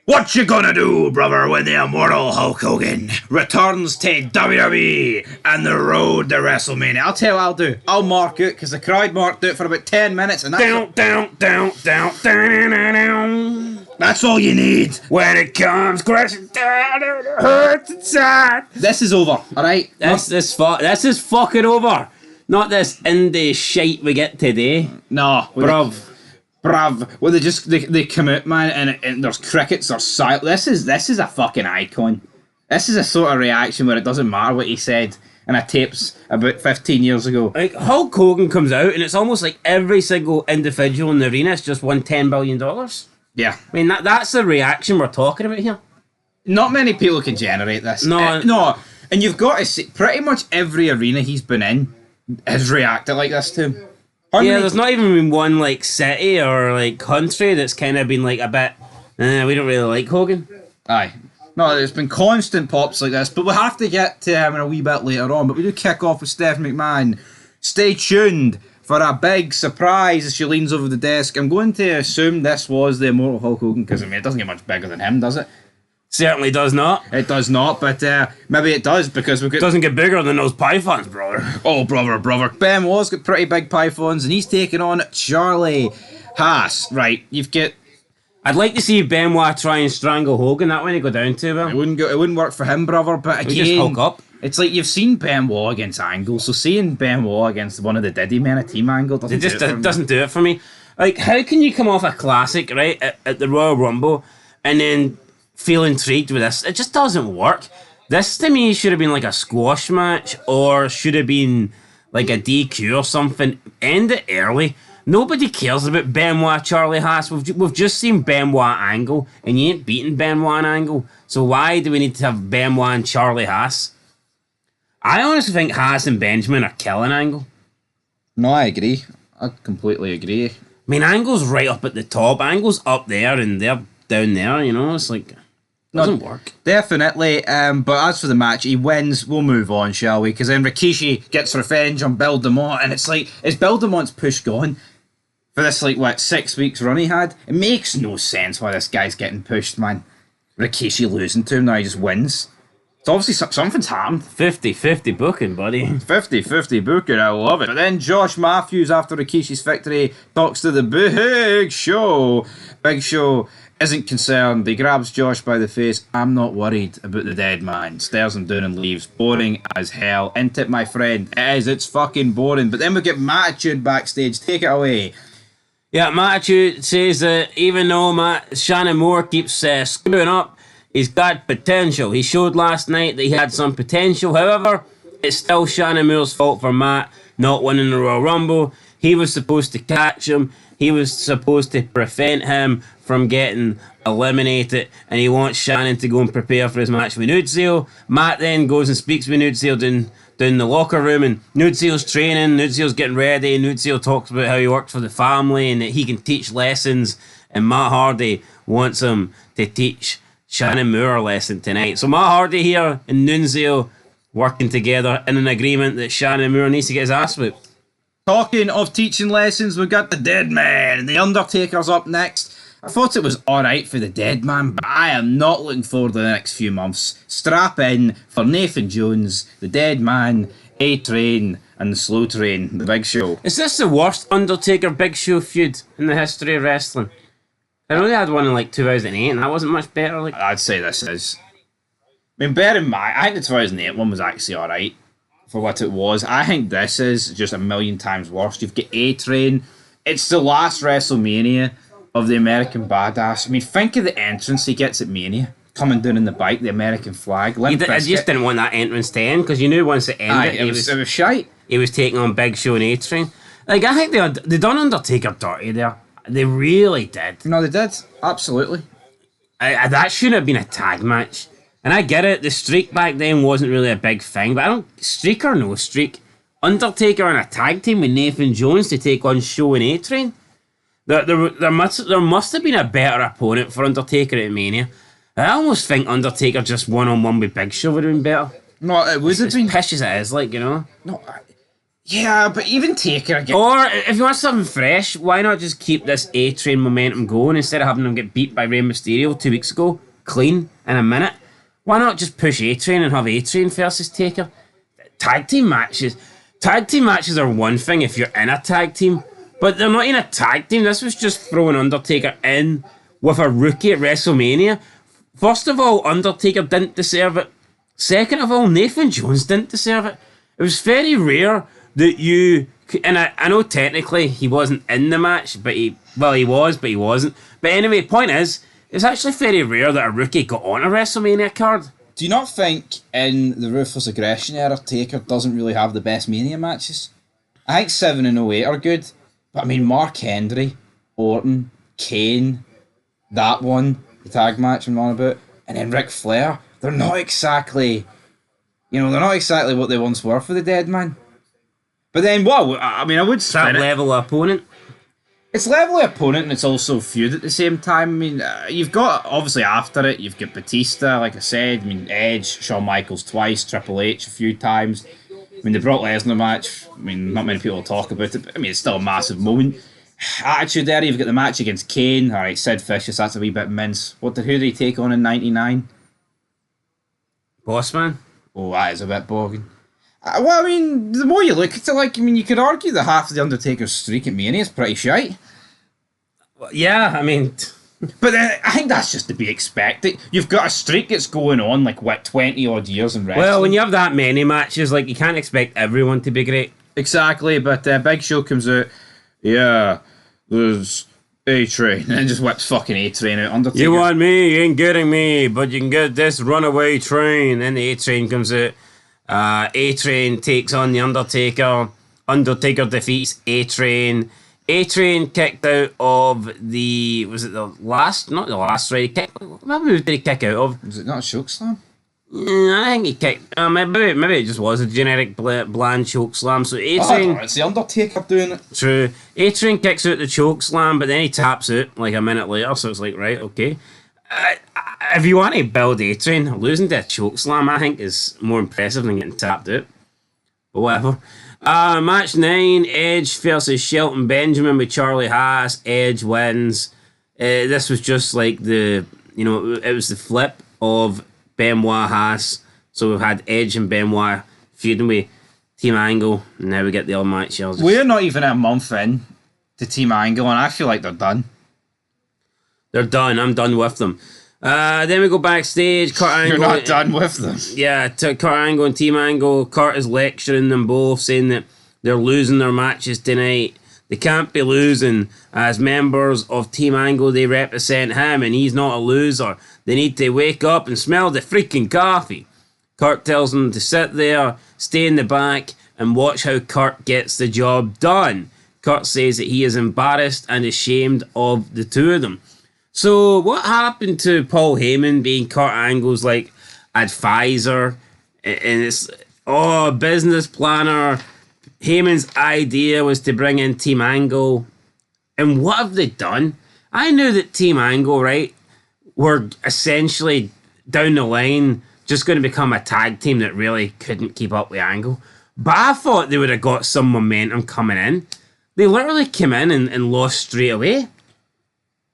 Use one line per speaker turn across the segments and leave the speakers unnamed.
What you gonna do, brother, when the immortal Hulk Hogan returns to WWE and the road to WrestleMania? I'll tell you what I'll do. I'll mark it, because the crowd marked it for about 10 minutes, and that's all you need when it comes crashing down and it hurts inside. This is over, alright?
This is fucking over. Not this indie shite we get today.
No.
Bruv.
Well, they come out, man, and there's crickets, there's silence. This is a fucking icon. This is a sort of reaction where it doesn't matter what he said in a tapes about 15 years ago.
Like, Hulk Hogan comes out, and it's almost like every single individual in the arena has just won $10 billion.
Yeah.
I mean, that's the reaction we're talking about here.
Not many people can generate this.
No.
And you've got to see, pretty much every arena he's been in has reacted like this to him.
There's not even been one, like, city or, like, country that's kind of been, like, a bit, we don't really like Hogan.
Aye. No, there's been constant pops like this, but we'll have to get to him in a wee bit later on. But we do kick off with Steph McMahon. Stay tuned for a big surprise as she leans over the desk. I'm going to assume this was the immortal Hulk Hogan, because, I mean, it doesn't get much bigger than him, does it?
Certainly does not.
It does not, but maybe it does, because we've got...
It doesn't get bigger than those pythons, brother.
Oh, brother. Benoit's got pretty big pythons, and he's taking on Charlie Haas. Right, you've got...
I'd like to see Benoit try and strangle Hogan. That way to go down to him.
It wouldn't work for him, brother, but again...
just Hulk up.
It's like you've seen Benoit against Angle, so seeing Benoit against one of the Diddy Men, a team Angle,
doesn't do it for me. Like, how can you come off a classic, right, at the Royal Rumble, and then feel intrigued with this? It just doesn't work. This to me should have been like a squash match, or should have been like a DQ or something. End it early. Nobody cares about Benoit Charlie Haas. We've just seen Benoit Angle, and you ain't beating Benoit Angle. So why do we need to have Benoit and Charlie Haas? I honestly think Haas and Benjamin are killing Angle.
No, I agree. I completely agree.
I mean, Angle's right up at the top. Angle's up there, and they're down there, you know? It's like... doesn't work.
Definitely, but as for the match, he wins. We'll move on, shall we? Because then Rikishi gets revenge on Bill DeMott, and it's like, is Bill DeMott's push gone for this, 6 weeks run he had? It makes no sense why this guy's getting pushed, man. Rikishi losing to him, now he just wins. It's obviously something's happened.
50-50 booking, buddy.
50-50 booking, I love it. But then Josh Matthews, after Rikishi's victory, talks to the Big Show. Big Show isn't concerned. He grabs Josh by the face. I'm not worried about the dead man. Stares him down and leaves. Boring as hell. Ain't it, my friend? It is. It's fucking boring. But then we get Mattitude backstage. Take it away.
Yeah, Mattitude says that even though Shannon Moore keeps screwing up, he's got potential. He showed last night that he had some potential. However, it's still Shannon Moore's fault for Matt not winning the Royal Rumble. He was supposed to catch him. He was supposed to prevent him from getting eliminated, and he wants Shannon to go and prepare for his match with Nudesio. Matt then goes and speaks with Nudesio down the locker room, and Nudesio's training, Nudesio's getting ready, Nudesio talks about how he works for the family and that he can teach lessons, and Matt Hardy wants him to teach Shannon Moore a lesson tonight. So Matt Hardy here and Nunzio working together in an agreement that Shannon Moore needs to get his ass whipped.
Talking of teaching lessons, we've got the Dead Man, and the Undertaker's up next. I thought it was alright for the Dead Man, but I am not looking forward to the next few months. Strap in for Nathan Jones, the Dead Man, A-Train, and the Slow Train, the Big Show.
Is this the worst Undertaker-Big Show feud in the history of wrestling? I know they had one in 2008, and that wasn't much better.
I'd say this is. I mean, bear in mind, I think the 2008 one was actually alright for what it was. I think this is just a million times worse. You've got A-Train. It's the last WrestleMania of the American Badass. I mean, think of the entrance he gets at Mania. Coming down in the bike, the American flag.
I just didn't want that entrance to end, because you knew once it ended,
it was shite.
He was taking on Big Show and A-Train. I think they done Undertaker dirty there. They really did.
No, they did. Absolutely.
That shouldn't have been a tag match. And I get it, the streak back then wasn't really a big thing, but streak or no streak, Undertaker in a tag team with Nathan Jones to take on Show and A-Train? There must have been a better opponent for Undertaker at Mania. I almost think Undertaker just one-on-one with Big Show would have been better.
No, it would have been...
As pish as it is, you know?
No, Yeah, but even Taker again.
Or if you want something fresh, why not just keep this A-Train momentum going instead of having him get beat by Rey Mysterio 2 weeks ago, clean, in a minute? Why not just push A-Train and have A-Train versus Taker? Tag team matches. Tag team matches are one thing if you're in a tag team, but they're not in a tag team. This was just throwing Undertaker in with a rookie at WrestleMania. First of all, Undertaker didn't deserve it. Second of all, Nathan Jones didn't deserve it. It was very rare that you... And I know technically he wasn't in the match, but he was, but he wasn't. But anyway, point is, it's actually very rare that a rookie got on a WrestleMania card.
Do you not think in the Ruthless Aggression era, Taker doesn't really have the best Mania matches? I think 7 and 08 are good, but I mean, Mark Henry, Orton, Kane, that one, the tag match I'm on about, and then Ric Flair, they're not exactly, they're not exactly what they once were for the Dead Man. But then, I would spin
that level opponent.
It's level of opponent and it's also feud at the same time. I mean, you've got, obviously after it, you've got Batista, like I said. I mean, Edge, Shawn Michaels twice, Triple H a few times. I mean, the Brock Lesnar match, I mean, not many people talk about it, but I mean, it's still a massive moment. Attitude era, you've got the match against Kane. Alright, Sid Vicious, that's a wee bit mince. Who did he take on in 99?
Bossman?
Oh, that is a bit bogging. Well, I mean, the more you look at it, you could argue that half of the Undertaker's streak at Mania is pretty shite.
Yeah, I mean...
But then, I think that's just to be expected. You've got a streak that's going on, 20 odd years in wrestling.
Well, when you have that many matches, you can't expect everyone to be great.
Exactly, but Big Show comes out, yeah, there's A-Train, and then just whips fucking A-Train out. Undertaker.
You want me, you ain't getting me, but you can get this runaway train. Then the A-Train comes out. A-Train takes on the Undertaker. Undertaker defeats A-Train. A-Train kicked out of the... Was it the last? Not the last, right? What move did he kick out of?
Was it not a chokeslam?
I think he kicked... maybe it just was a generic bland chokeslam. So A-Train...
It's the Undertaker doing it.
True. A-Train kicks out the chokeslam, but then he taps out a minute later. So it's right, okay. If you want to build A-Train, losing to a chokeslam, I think, is more impressive than getting tapped out. But whatever. Match 9, Edge versus Shelton Benjamin with Charlie Haas. Edge wins. This was just it was the flip of Benoit Haas. So we've had Edge and Benoit feuding with Team Angle, and now we get the other match.
We're not even a month in to Team Angle, and I feel like they're done.
They're done. I'm done with them. Then we go backstage. Kurt Angle.
You're not done with them.
Yeah, to Kurt Angle and Team Angle. Kurt is lecturing them both, saying that they're losing their matches tonight. They can't be losing. As members of Team Angle, they represent him, and he's not a loser. They need to wake up and smell the freaking coffee. Kurt tells them to sit there, stay in the back, and watch how Kurt gets the job done. Kurt says that he is embarrassed and ashamed of the two of them. So what happened to Paul Heyman being Kurt Angle's advisor, and it's business planner? Heyman's idea was to bring in Team Angle, and what have they done? I knew that Team Angle, right, were essentially down the line just going to become a tag team that really couldn't keep up with Angle, but I thought they would have got some momentum coming in. They literally came in and lost straight away.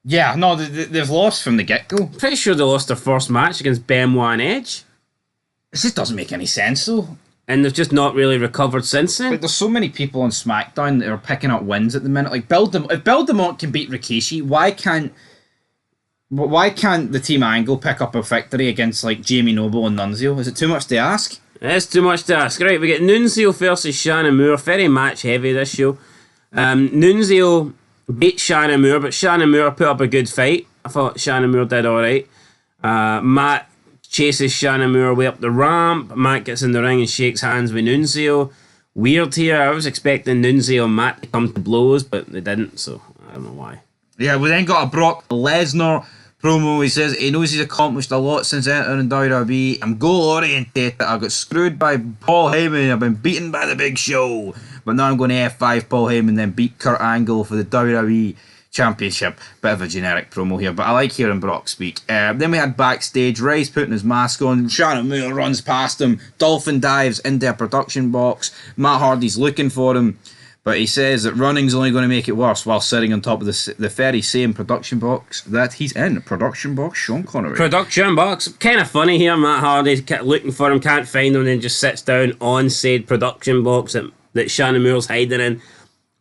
Yeah, no, they've lost from the get-go.
Pretty sure they lost their first match against Benoit and Edge.
This just doesn't make any sense, though.
And they've just not really recovered since then.
There's so many people on SmackDown that are picking up wins at the minute. If Bill DeMott can beat Rikishi, why can't the Team Angle pick up a victory against Jamie Noble and Nunzio? Is it too much to ask?
It's too much to ask. Right, we get Nunzio versus Shannon Moore. Very match heavy this show. Nunzio beat Shannon Moore, but Shannon Moore put up a good fight. I thought Shannon Moore did alright. Matt chases Shannon Moore way up the ramp. Matt gets in the ring and shakes hands with Nunzio. Weird here. I was expecting Nunzio and Matt to come to blows, but they didn't, so I don't know why.
Yeah, we then got a Brock Lesnar promo. He says he knows he's accomplished a lot since entering WWE. I'm goal-oriented. I got screwed by Paul Heyman. I've been beaten by the Big Show. But now I'm going to F5 Paul Heyman, then beat Kurt Angle for the WWE Championship. Bit of a generic promo here, but I like hearing Brock speak. Then we had backstage, Ray's putting his mask on, Shannon Moore runs past him, Dolphin dives into a production box, Matt Hardy's looking for him, but he says that running's only going to make it worse while sitting on top of the very same production box that he's in. Production box, Sean Connery.
Production box. Kind of funny here, Matt Hardy looking for him, can't find him, then just sits down on said production box that Shannon Moore's hiding in.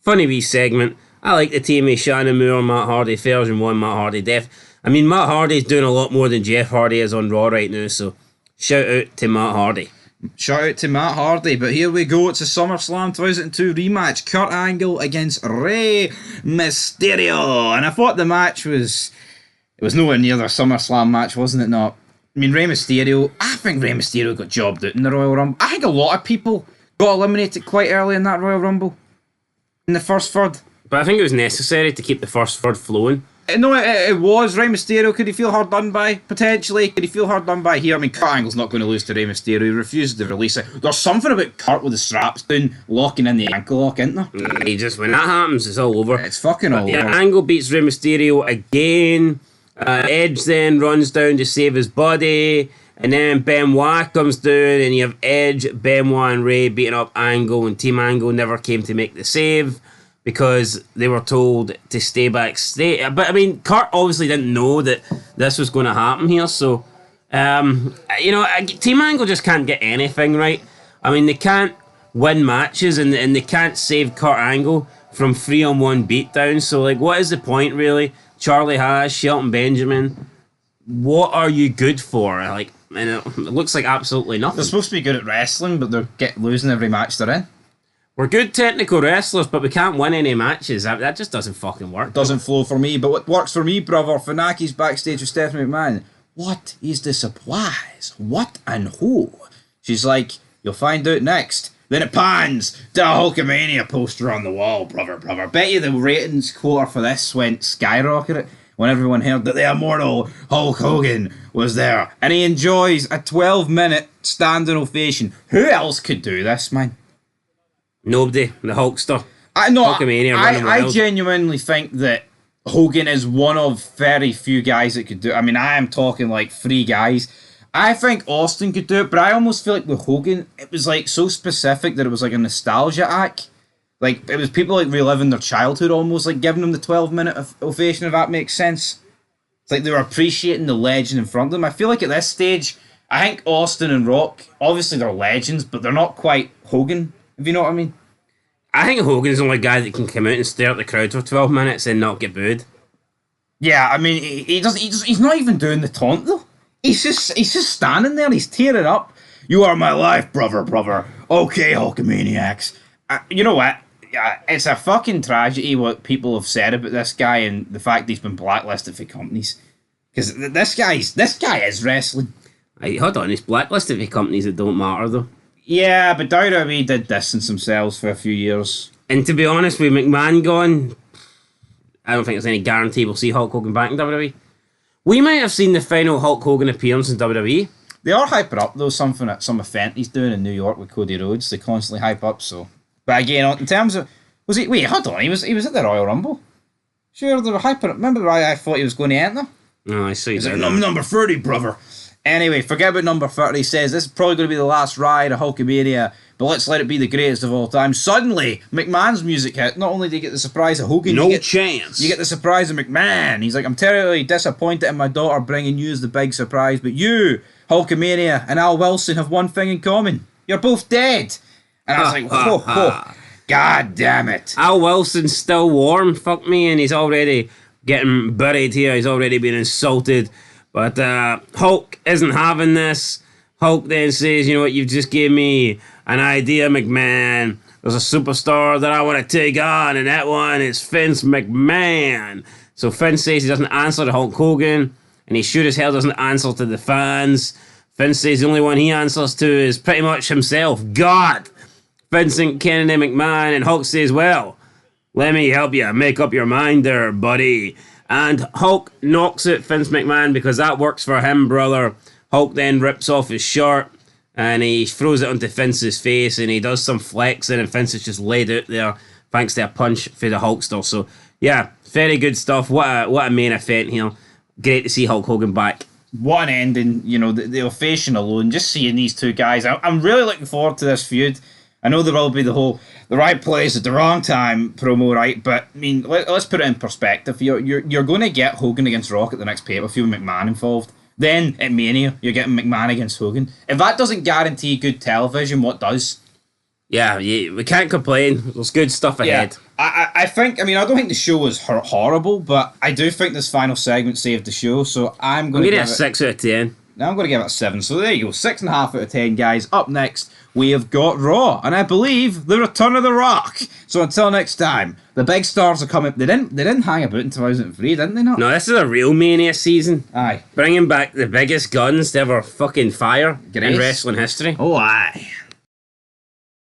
Funny wee segment. I like the team of Shannon Moore, Matt Hardy, version 1, Matt Hardy, Matt Hardy's doing a lot more than Jeff Hardy is on Raw right now, so shout out to Matt Hardy.
Shout out to Matt Hardy, but here we go. It's a SummerSlam 2002 rematch. Kurt Angle against Rey Mysterio. And I thought the match was nowhere near their SummerSlam match, wasn't it not? I mean, I think Rey Mysterio got jobbed out in the Royal Rumble. I think a lot of people got eliminated quite early in that Royal Rumble. In the first third.
But I think it was necessary to keep the first third flowing.
No, it was. Rey Mysterio, could he feel hard done by? Potentially. Could he feel hard done by here? I mean, Kurt Angle's not going to lose to Rey Mysterio. He refuses to release it. There's something about Kurt with the straps down, locking in the ankle lock, isn't there?
When that happens, it's all over.
It's fucking all over.
Angle beats Rey Mysterio again. Edge then runs down to save his body. And then Benoit comes down, and you have Edge, Benoit, and Rey beating up Angle, and Team Angle never came to make the save because they were told to stay backstage. But I mean, Kurt obviously didn't know that this was going to happen here, so Team Angle just can't get anything right. I mean, they can't win matches, and they can't save Kurt Angle from 3-on-1 beatdowns. So, like, what is the point, really? Charlie Haas, Shelton Benjamin, what are you good for? Like, and it looks like absolutely nothing.
They're supposed to be good at wrestling, but they're losing every match they're in.
We're good technical wrestlers, but we can't win any matches. That just doesn't fucking work.
Doesn't flow for me, but what works for me, brother? Fanaki's backstage with Stephanie McMahon. What is the surprise? What and who? She's like, you'll find out next. Then it pans to a Hulkamania poster on the wall, brother. Bet you the ratings quota for this went skyrocketed when everyone heard that the immortal Hulk Hogan was there. And he enjoys a 12-minute standing ovation. Who else could do this, man?
Nobody. The Hulkster.
I genuinely think that Hogan is one of very few guys that could do it. I mean, I am talking like 3 guys. I think Austin could do it, but I almost feel like with Hogan, it was like so specific that it was like a nostalgia act. Like, it was people like reliving their childhood almost, like giving them the 12-minute ovation, if that makes sense. It's like they were appreciating the legend in front of them. I feel like at this stage, I think Austin and Rock, obviously they're legends, but they're not quite Hogan, if you know what I mean.
I think Hogan's the only guy that can come out and stare at the crowd for 12 minutes and not get booed.
Yeah, I mean, he's not even doing the taunt, though. He's just standing there, he's tearing up. You are my life, brother. Okay, Hulkamaniacs. You know what? It's a fucking tragedy what people have said about this guy and the fact that he's been blacklisted for companies. Because this guy is wrestling.
Hold on, he's blacklisted for companies that don't matter, though.
Yeah, but WWE did distance themselves for a few years.
And to be honest, with McMahon gone, I don't think there's any guarantee we'll see Hulk Hogan back in WWE. We might have seen the final Hulk Hogan appearance in WWE.
They are hyping up, though, something at some event he's doing in New York with Cody Rhodes. They constantly hype up, so... But again, in terms of... Wait, hold on, he was at the Royal Rumble? Sure, they were hyping up. Remember why I thought he was going to enter?
No, I see.
He's like, number 30, brother. Anyway, forget about number 30. He says, this is probably going to be the last ride of Hulkamania, but let's let it be the greatest of all time. Suddenly, McMahon's music hit. Not only do you get the surprise of Hogan,
chance.
You get the surprise of McMahon. He's like, I'm terribly disappointed in my daughter bringing you as the big surprise, but you, Hulkamania, and Al Wilson have one thing in common. You're both dead. And I was like, whoa. God damn it.
Al Wilson's still warm, fuck me, and he's already getting buried here. He's already been insulted. But Hulk isn't having this. Hulk then says, you know what, you've just gave me an idea, McMahon. There's a superstar that I want to take on, and that one is Vince McMahon. So Vince says he doesn't answer to Hulk Hogan, and he sure as hell doesn't answer to the fans. Vince says the only one he answers to is pretty much himself, God. Vincent Kennedy McMahon, and Hulk says, well, let me help you make up your mind there, buddy. And Hulk knocks out Vince McMahon because that works for him, brother. Hulk then rips off his shirt and he throws it onto Vince's face and he does some flexing and Vince is just laid out there thanks to a punch for the Hulkster. So, yeah, Very good stuff. What a main event here. Great to see Hulk Hogan back.
What an ending, you know, the ovation alone, just seeing these two guys. I'm really looking forward to this feud. I know there will be the right place at the wrong time promo, right? But, I mean, let's put it in perspective. You're going to get Hogan against Rock at the next pay-per-view with McMahon involved. Then, at Mania, you're getting McMahon against Hogan. If that doesn't guarantee good television, what does?
Yeah, we can't complain. There's good stuff ahead.
I think, I don't think the show was horrible, but I do think this final segment saved the show, so I'm going to give it a
6 out of 10.
Now I'm going to give it a 7, so there you go, 6.5 out of 10, guys. Up next, we have got Raw, and I believe the return of The Rock. So until next time, the big stars are coming. They didn't hang about in 2003, didn't they not?
No, this is a real Mania season.
Aye.
Bringing back the biggest guns to ever fucking fire
Grace.
in wrestling history.
Oh, aye.